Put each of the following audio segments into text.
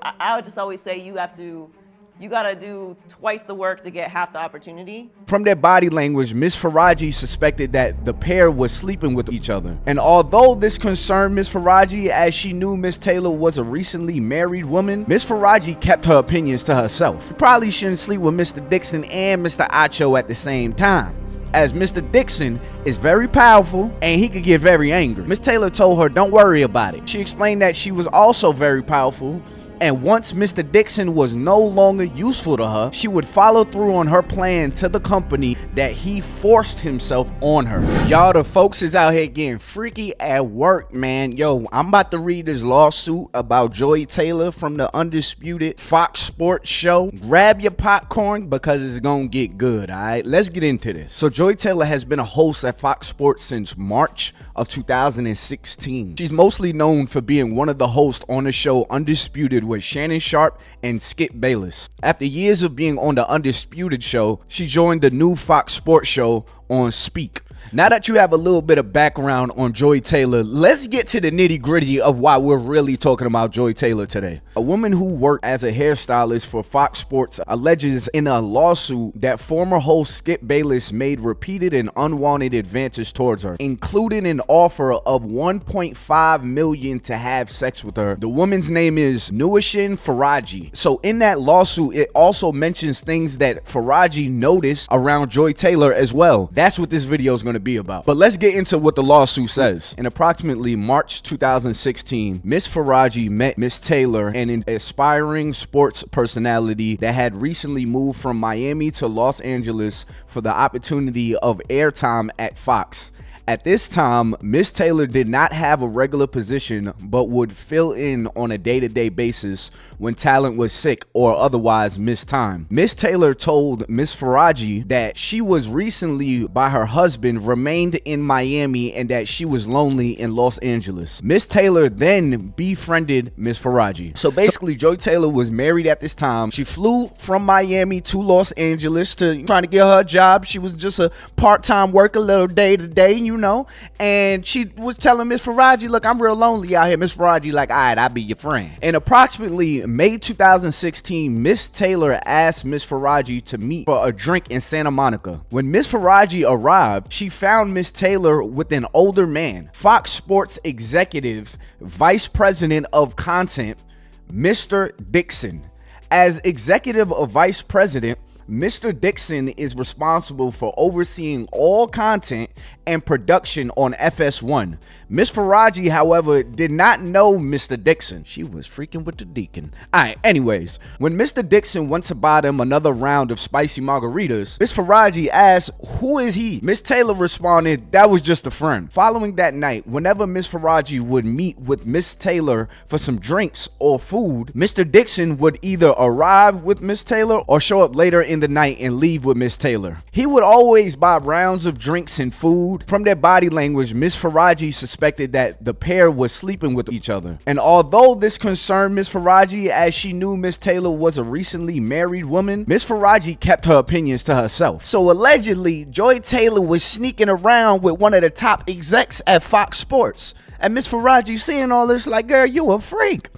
I would just always say you gotta do twice the work to get half the opportunity. From their body language, Miss Faraji suspected that the pair was sleeping with each other. And although this concerned Miss Faraji, as she knew Miss Taylor was a recently married woman, Miss Faraji kept her opinions to herself. You probably shouldn't sleep with Mr. Dixon and Mr. Acho at the same time, as Mr. Dixon is very powerful and he could get very angry. Miss Taylor told her don't worry about it. She explained that she was also very powerful, and once Mr. Dixon was no longer useful to her, she would follow through on her plan to the company that he forced himself on her. Y'all, the folks is out here getting freaky at work, man. Yo, I'm about to read this lawsuit about Joy Taylor from the Undisputed Fox Sports show. Grab your popcorn because it's gonna get good, all right? Let's get into this. So Joy Taylor has been a host at Fox Sports since March of 2016. She's mostly known for being one of the hosts on the show Undisputed with Shannon Sharpe and Skip Bayless. After years of being on the Undisputed show, she joined the new Fox Sports show on Speak. Now that you have a little bit of background on Joy Taylor, let's get to the nitty-gritty of why we're really talking about Joy Taylor today. A woman who worked as a hairstylist for Fox Sports alleges in a lawsuit that former host Skip Bayless made repeated and unwanted advances towards her, including an offer of $1.5 million to have sex with her. The woman's name is Nuishin Faraji. So in that lawsuit, it also mentions things that Faraji noticed around Joy Taylor as well. That's what this video is going to be about. But let's get into what the lawsuit says. In approximately March 2016, Miss Faraji met Miss Taylor, an aspiring sports personality that had recently moved from Miami to Los Angeles for the opportunity of airtime at Fox. At this time, Miss Taylor did not have a regular position, but would fill in on a day-to-day basis when talent was sick or otherwise missed time. Miss Taylor told Miss Faraji that she was recently by her husband, remained in Miami, and that she was lonely in Los Angeles. Miss Taylor then befriended Miss Faraji. So basically, Joy Taylor was married at this time. She flew from Miami to Los Angeles to trying to get her a job. She was just a part-time worker, little day-to-day, you know, and she was telling Miss Faraji, look, I'm real lonely out here. Miss Faraji like, all right, I'll be your friend. In approximately May 2016, Miss Taylor asked Miss Faraji to meet for a drink in Santa Monica. When Miss Faraji arrived, she found Miss Taylor with an older man, Fox Sports executive, vice president of content, Mr. Dixon. As executive or vice president, Mr. Dixon is responsible for overseeing all content and production on FS1. Miss Faraji, however, did not know Mr. Dixon. She was freaking with the deacon. Alright, anyways, when Mr. Dixon went to buy them another round of spicy margaritas, Miss Faraji asked, who is he? Miss Taylor responded, that was just a friend. Following that night, whenever Miss Faraji would meet with Miss Taylor for some drinks or food, Mr. Dixon would either arrive with Miss Taylor or show up later in the night and leave with Miss Taylor. He would always buy rounds of drinks and food. From their body language, Miss Faraji suspected that the pair was sleeping with each other. And although this concerned Miss Faraji, as she knew Miss Taylor was a recently married woman, Miss Faraji kept her opinions to herself. So allegedly, Joy Taylor was sneaking around with one of the top execs at Fox Sports. And Miss Faraji seeing all this like, girl, you a freak.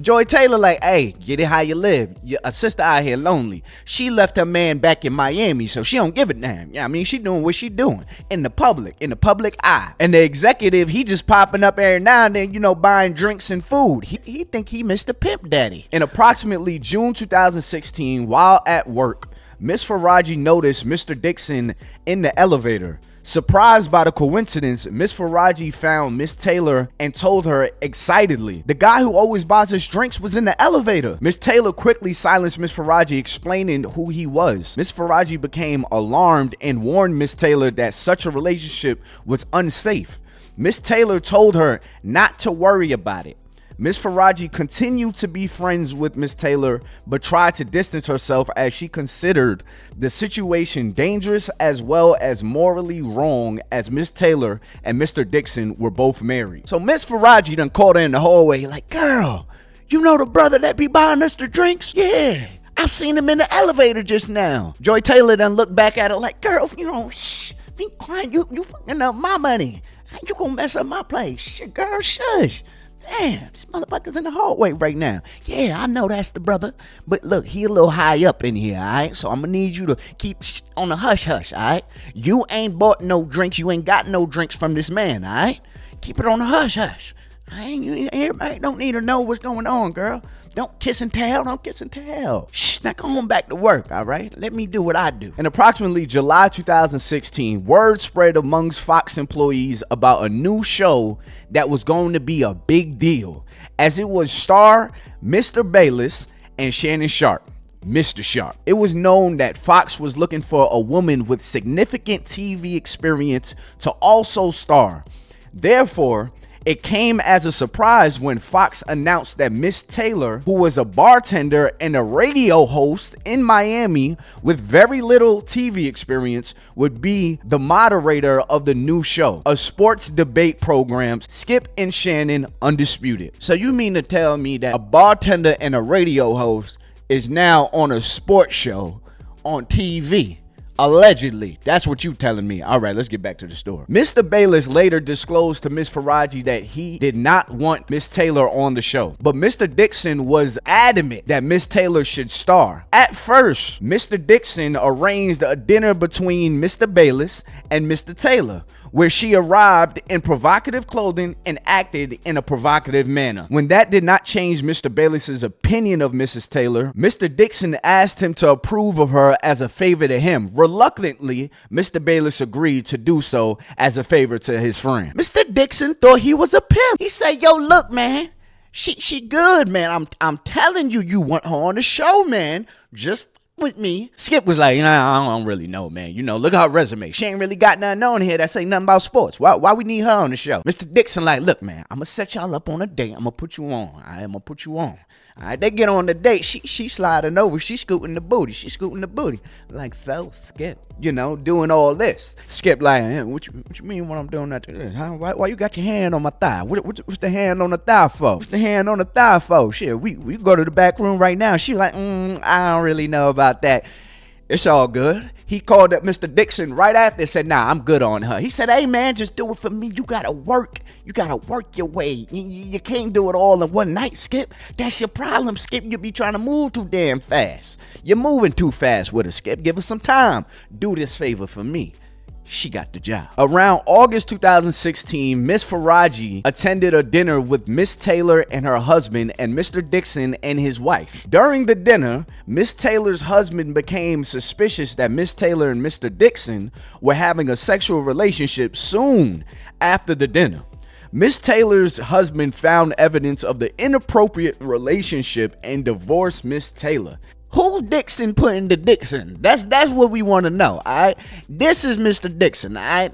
Joy Taylor like, hey, get it how you live. A sister out here lonely. She left her man back in Miami, so she don't give a damn. Yeah, I mean, she doing what she doing in the public eye. And the executive, he just popping up every now and then, you know, buying drinks and food. He think he Mr. Pimp Daddy. In approximately June 2016, while at work, Miss Faraji noticed Mr. Dixon in the elevator. Surprised by the coincidence, Miss Faraji found Miss Taylor and told her excitedly, the guy who always buys us drinks was in the elevator. Miss Taylor quickly silenced Miss Faraji, explaining who he was. Miss Faraji became alarmed and warned Miss Taylor that such a relationship was unsafe. Miss Taylor told her not to worry about it. Miss Faraji continued to be friends with Miss Taylor, but tried to distance herself as she considered the situation dangerous as well as morally wrong, as Miss Taylor and Mr. Dixon were both married. So Miss Faraji done called her in the hallway like, girl, you know the brother that be buying us the drinks? Yeah, I seen him in the elevator just now. Joy Taylor done looked back at her like, girl, you know, shh, be quiet, you fucking up my money. You gonna mess up my place. Girl, shush. Damn, this motherfucker's in the hallway right now. Yeah, I know that's the brother. But look, he a little high up in here, all right? So I'm going to need you to keep on the hush-hush, all right? You ain't bought no drinks. You ain't got no drinks from this man, all right? Keep it on the hush-hush. Everybody don't need to know what's going on, girl. Don't kiss and tell. Don't kiss and tell. Shh, now go on back to work, all right? Let me do what I do. In approximately July 2016, word spread amongst Fox employees about a new show that was going to be a big deal, as it would star Mr. Bayless and Shannon Sharp. Mr. Sharp. It was known that Fox was looking for a woman with significant TV experience to also star. Therefore, it came as a surprise when Fox announced that Miss Taylor, who was a bartender and a radio host in Miami with very little TV experience, would be the moderator of the new show, a sports debate program, Skip and Shannon Undisputed. So you mean to tell me that a bartender and a radio host is now on a sports show on TV? Allegedly. That's what you telling me. All right, let's get back to the story. Mr. Bayless later disclosed to Miss Faraji that he did not want Miss Taylor on the show, but Mr. Dixon was adamant that Miss Taylor should star. At first, Mr. Dixon arranged a dinner between Mr. Bayless and Mr. Taylor, where she arrived in provocative clothing and acted in a provocative manner. When that did not change Mr. Bayless's opinion of Mrs. Taylor, Mr. Dixon asked him to approve of her as a favor to him. Reluctantly, Mr. Bayless agreed to do so as a favor to his friend. Mr. Dixon thought he was a pimp. He said, yo, look, man, she good, man. I'm telling you, you want her on the show, man. Just with me. Skip was like, nah, I don't really know, man. You know, look at her resume. She ain't really got nothing on here that say nothing about sports. Why we need her on the show? Mr. Dixon like, look, man, I'm gonna set y'all up on a date. I'm gonna put you on. I'm gonna put you on. All right, they get on the date. She sliding over. She scooting the booty. She scooting the booty. Like, fell, Skip, you know, doing all this. Skip like, what you mean when I'm doing that to this? Huh? Why you got your hand on my thigh? What's the hand on the thigh for? What's the hand on the thigh for? Shit, we go to the back room right now. She like, I don't really know about that. It's all good. He called up Mr. Dixon right after and said, nah, I'm good on her. He said, hey, man, just do it for me. You gotta work. You gotta work your way. You can't do it all in one night, Skip. That's your problem, Skip. You be trying to move too damn fast. You're moving too fast with her, Skip. Give us some time. Do this favor for me. She got the job. Around August 2016, Miss Faraji attended a dinner with Miss Taylor and her husband and Mr. Dixon and his wife. During the dinner, Miss Taylor's husband became suspicious that Miss Taylor and Mr. Dixon were having a sexual relationship soon after the dinner. Miss Taylor's husband found evidence of the inappropriate relationship and divorced Miss Taylor. Who's Dixon putting the Dixon? That's what we want to know, all right? This is Mr. Dixon, all right?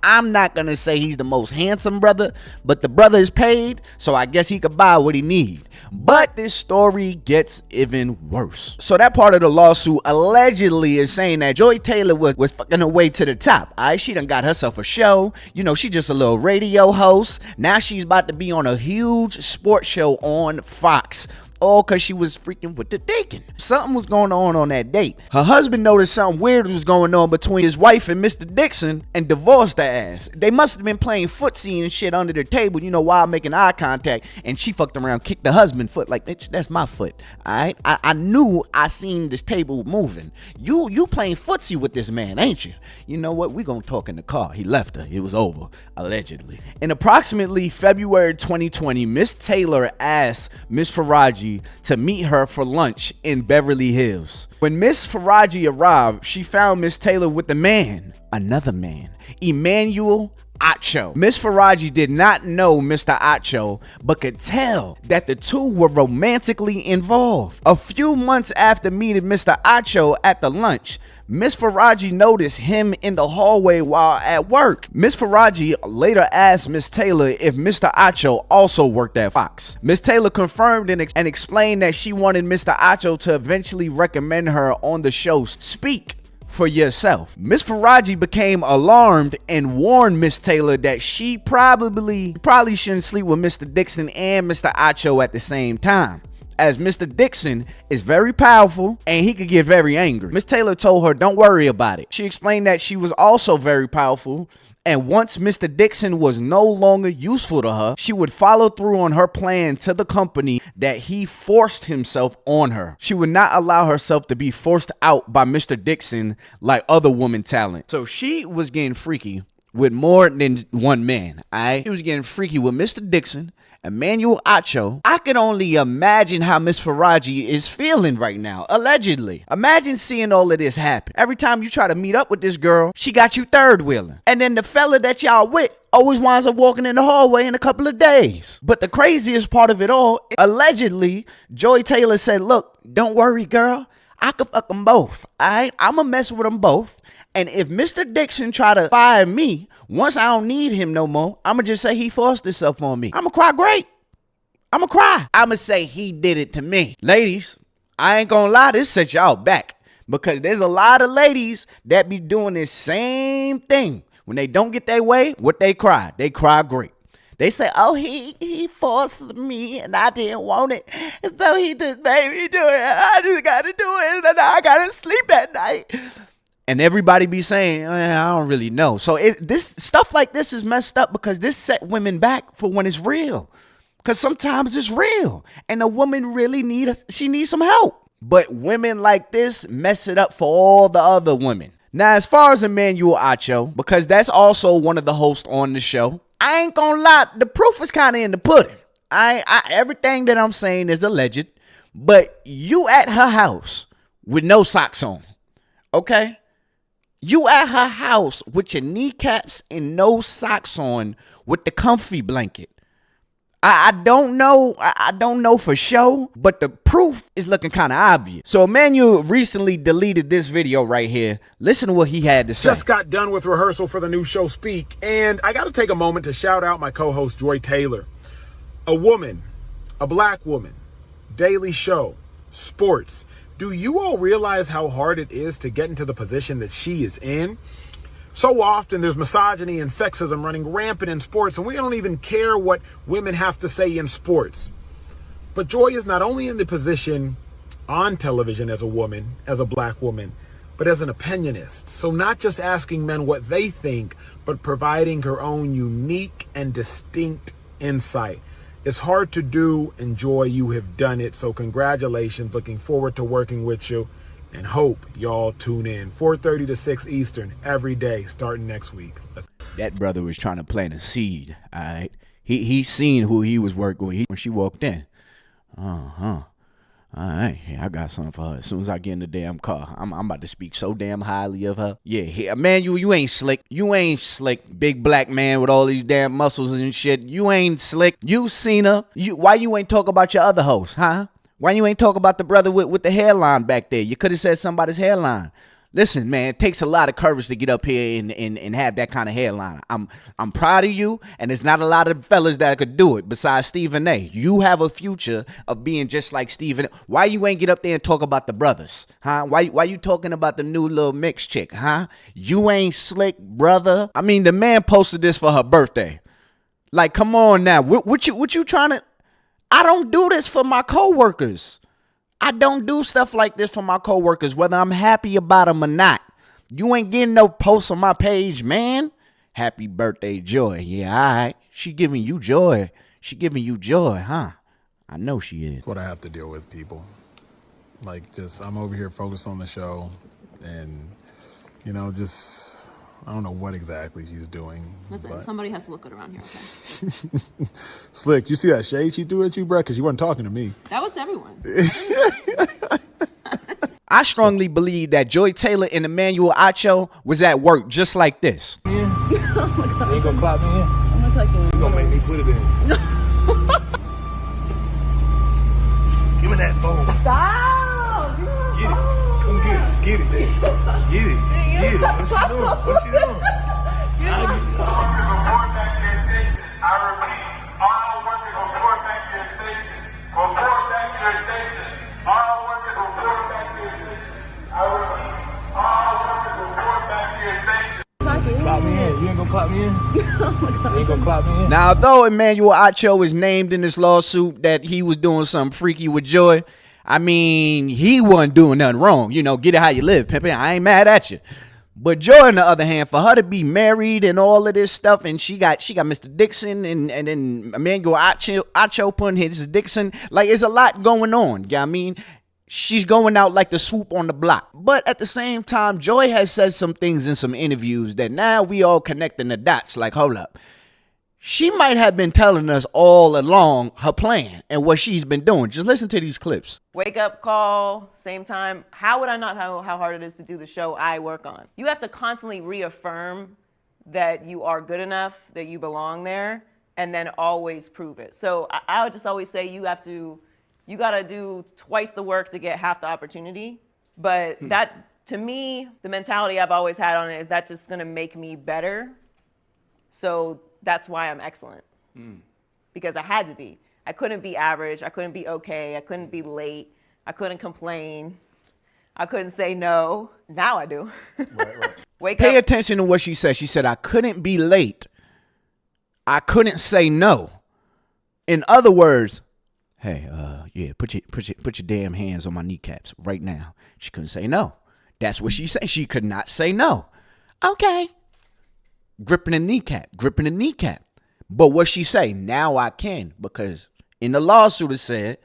I'm not going to say he's the most handsome brother, but the brother is paid, so I guess he could buy what he need. But this story gets even worse. So that part of the lawsuit allegedly is saying that Joy Taylor was fucking her way to the top, all right? She done got herself a show. You know, she just a little radio host. Now she's about to be on a huge sports show on Fox. All because she was freaking with the Deacon. Something was going on that date. Her husband noticed something weird was going on between his wife and Mr. Dixon and divorced the ass. They must have been playing footsie and shit under the table, you know, while making eye contact. And she fucked around, kicked the husband foot like, bitch, that's my foot. All right. I knew I seen this table moving. You playing footsie with this man, ain't you? You know what? We gonna talk in the car. He left her. It was over, allegedly. In approximately February 2020, Miss Taylor asked Miss Faraji to meet her for lunch in Beverly Hills. When Miss Faraji arrived, she found Miss Taylor with the man, another man, Emmanuel Acho. Miss Faraji did not know Mr. Acho, but could tell that the two were romantically involved. A few months after meeting Mr. Acho at the lunch, Miss Faraji noticed him in the hallway while at work. Miss Faraji later asked Miss Taylor if Mr. Acho also worked at Fox. Miss Taylor confirmed and explained that she wanted Mr. Acho to eventually recommend her on the show Speak for Yourself. Miss Faraji became alarmed and warned Miss Taylor that she probably shouldn't sleep with Mr. Dixon and Mr. Acho at the same time, as Mr. Dixon is very powerful and he could get very angry. Miss Taylor told her, don't worry about it. She explained that she was also very powerful And once Mr. Dixon was no longer useful to her, she would follow through on her plan to the company that he forced himself on her. She would not allow herself to be forced out by Mr. Dixon like other women talent. So she was getting freaky with more than one man, alright? She was getting freaky with Mr. Dixon, Emmanuel Acho. I can only imagine how Miss Faraji is feeling right now, allegedly. Imagine seeing all of this happen. Every time you try to meet up with this girl, she got you third wheeling. And then the fella that y'all with always winds up walking in the hallway in a couple of days. But the craziest part of it all, allegedly, Joy Taylor said, look, don't worry, girl. I could fuck them both, alright? I'ma mess with them both. And if Mr. Dixon try to fire me, once I don't need him no more, I'ma just say he forced himself on me. I'ma cry great. I'ma cry. I'ma say he did it to me. Ladies, I ain't gonna lie, this set y'all back. Because there's a lot of ladies that be doing this same thing. When they don't get their way, what they cry? They cry great. They say, oh, he forced me and I didn't want it. And so he just made me do it. I just gotta do it and I gotta sleep at night. And everybody be saying, I don't really know. So this stuff like this is messed up because this set women back for when it's real. Because sometimes it's real. And a woman really needs some help. But women like this mess it up for all the other women. Now, as far as Emmanuel Acho, because that's also one of the hosts on the show, I ain't gonna lie, the proof is kind of in the pudding. Everything that I'm saying is alleged. But you at her house with no socks on, okay? You at her house with your kneecaps and no socks on with the comfy blanket. I don't know for sure, but the proof is looking kind of obvious. So Emmanuel recently deleted this video right here. Listen to what he had to say. Just got done with rehearsal for the new show Speak, and I got to take a moment to shout out my co-host Joy Taylor. A woman, a black woman, daily show, sports. Do you all realize how hard it is to get into the position that she is in? So often there's misogyny and sexism running rampant in sports, and we don't even care what women have to say in sports. But Joy is not only in the position on television as a woman, as a black woman, but as an opinionist. So not just asking men what they think, but providing her own unique and distinct insight. It's hard to do, and Joy, you have done it. So congratulations. Looking forward to working with you, and hope y'all tune in 4:30 to 6 Eastern every day starting next week. That brother was trying to plant a seed, all right? He seen who he was working with when she walked in. All right, I got something for her. As soon as I get in the damn car, I'm about to speak so damn highly of her. Yeah, man, you ain't slick. You ain't slick, big black man with all these damn muscles and shit. You ain't slick. You seen her. Why you ain't talk about your other host, huh? Why you ain't talk about the brother with the hairline back there? You could have said somebody's hairline. Listen, man, it takes a lot of courage to get up here and have that kind of hairline. I'm proud of you, and there's not a lot of fellas that could do it besides Stephen A. You have a future of being just like Stephen A. Why you ain't get up there and talk about the brothers, huh? Why you talking about the new little mix chick, huh? You ain't slick, brother. I mean, the man posted this for her birthday. Like, come on now. What you trying to... I don't do this for my coworkers. I don't do stuff like this for my coworkers, whether I'm happy about them or not. You ain't getting no posts on my page, man. Happy birthday, Joy. Yeah, all right. She giving you joy. She giving you joy, huh? I know she is. What I have to deal with, people. Like, just, I'm over here focused on the show, and, you know, just... I don't know what exactly she's doing. Listen, somebody has to look good around here, okay? Slick, you see that shade she threw at you, bro? Because you weren't talking to me. That was everyone. I strongly believe that Joy Taylor and Emmanuel Acho was at work just like this. Yeah. Oh my God. You ain't gonna clap me in? I'm gonna clap you in. You gonna make me put it in. Give me that phone. Stop! Get it. Come get it. Get it, man. Get it. Get it. What you doing? What you doing? I repeat, all workers report back to your station. Report back to your station. All workers report back to your station. I repeat, all workers report back to your station. Clap me in. You ain't gonna clap me in? You ain't gonna clap me in? Now, although Emmanuel Acho is named in this lawsuit that he was doing something freaky with Joy, I mean, he wasn't doing nothing wrong. You know, get it how you live, pimpin'. I ain't mad at you. But Joy, on the other hand, for her to be married and all of this stuff, and she got Mr. Dixon and then Emmanuel Acho putting his Dixon, like, it's a lot going on. You know what I mean? She's going out like the swoop on the block. But at the same time, Joy has said some things in some interviews that now we all connecting the dots. Like, hold up. She might have been telling us all along her plan and what she's been doing. Just listen to these clips. Wake up call, same time. How would I not know how hard it is to do the show I work on? You have to constantly reaffirm that you are good enough, that you belong there, and then always prove it. So I would just always say you gotta do twice the work to get half the opportunity. But that, to me, the mentality I've always had on it is that just gonna make me better. So that's why I'm excellent. Because I had to be. I couldn't be average. I couldn't be okay. I couldn't be late. I couldn't complain. I couldn't say no. Now I do. Right. Pay attention to what she said. She said, I couldn't be late. I couldn't say no. In other words, hey, yeah, put your damn hands on my kneecaps right now. She couldn't say no. That's what she said. She could not say no. Okay. Gripping the kneecap. But what she say? Now I can, because in the lawsuit it said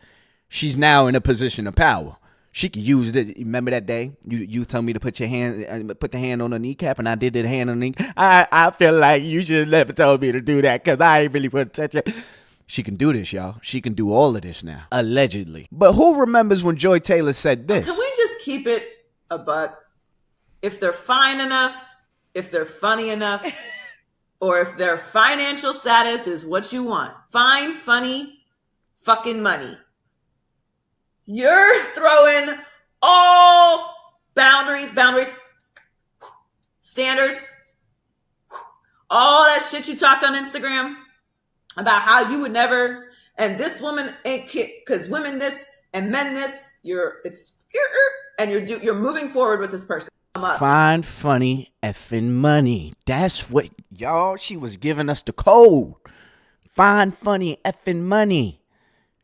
she's now in a position of power. She could use this. Remember that day you told me to put the hand on the kneecap, and I did the hand on the kneecap. I feel like you should have never told me to do that, because I ain't really want to touch it. She can do this, y'all. She can do all of this now, allegedly. But who remembers when Joy Taylor said this? Can we just keep it a buck? If they're fine enough, if they're funny enough, or if their financial status is what you want. Fine, funny, fucking money. You're throwing all boundaries, standards, all that shit you talked on Instagram about how you would never, and this woman ain't because women this and men this, you're moving forward with this person. Fine, funny, effing money. That's what, y'all, she was giving us the code. Fine, funny, effing money.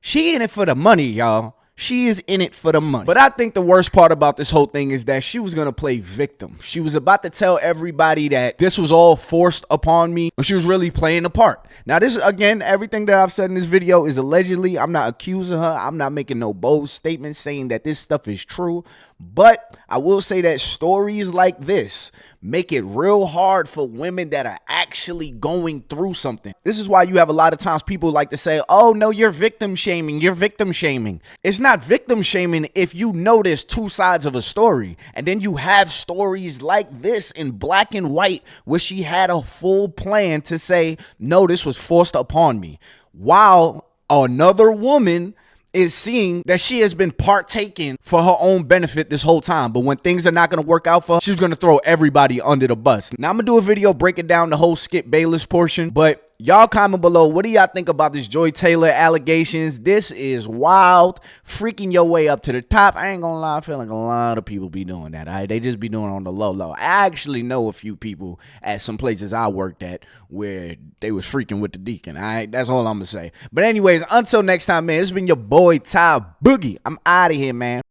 She in it for the money, y'all. She is in it for the money. But I think the worst part about this whole thing is that she was going to play victim. She was about to tell everybody that this was all forced upon me, and she was really playing a part. Now, this, again, everything that I've said in this video is allegedly. I'm not accusing her. I'm not making no bold statements saying that this stuff is true. But I will say that stories like this make it real hard for women that are actually going through something. This is why you have a lot of times people like to say, oh, no, you're victim shaming. You're victim shaming. It's not victim shaming if you know there's two sides of a story. And then you have stories like this in black and white where she had a full plan to say, no, this was forced upon me. While another woman is seeing that she has been partaking for her own benefit this whole time. But when things are not going to work out for her, she's going to throw everybody under the bus. Now, I'm going to do a video breaking down the whole Skip Bayless portion. But y'all comment below, what do y'all think about this Joy Taylor allegations? This is wild. Freaking your way up to the top. I ain't going to lie, I feel like a lot of people be doing that. All right? They just be doing it on the low. I actually know a few people at some places I worked at where they was freaking with the deacon. All right? That's all I'm going to say. But anyways, until next time, man, it's been your boy, TybuggyTV. I'm out of here, man.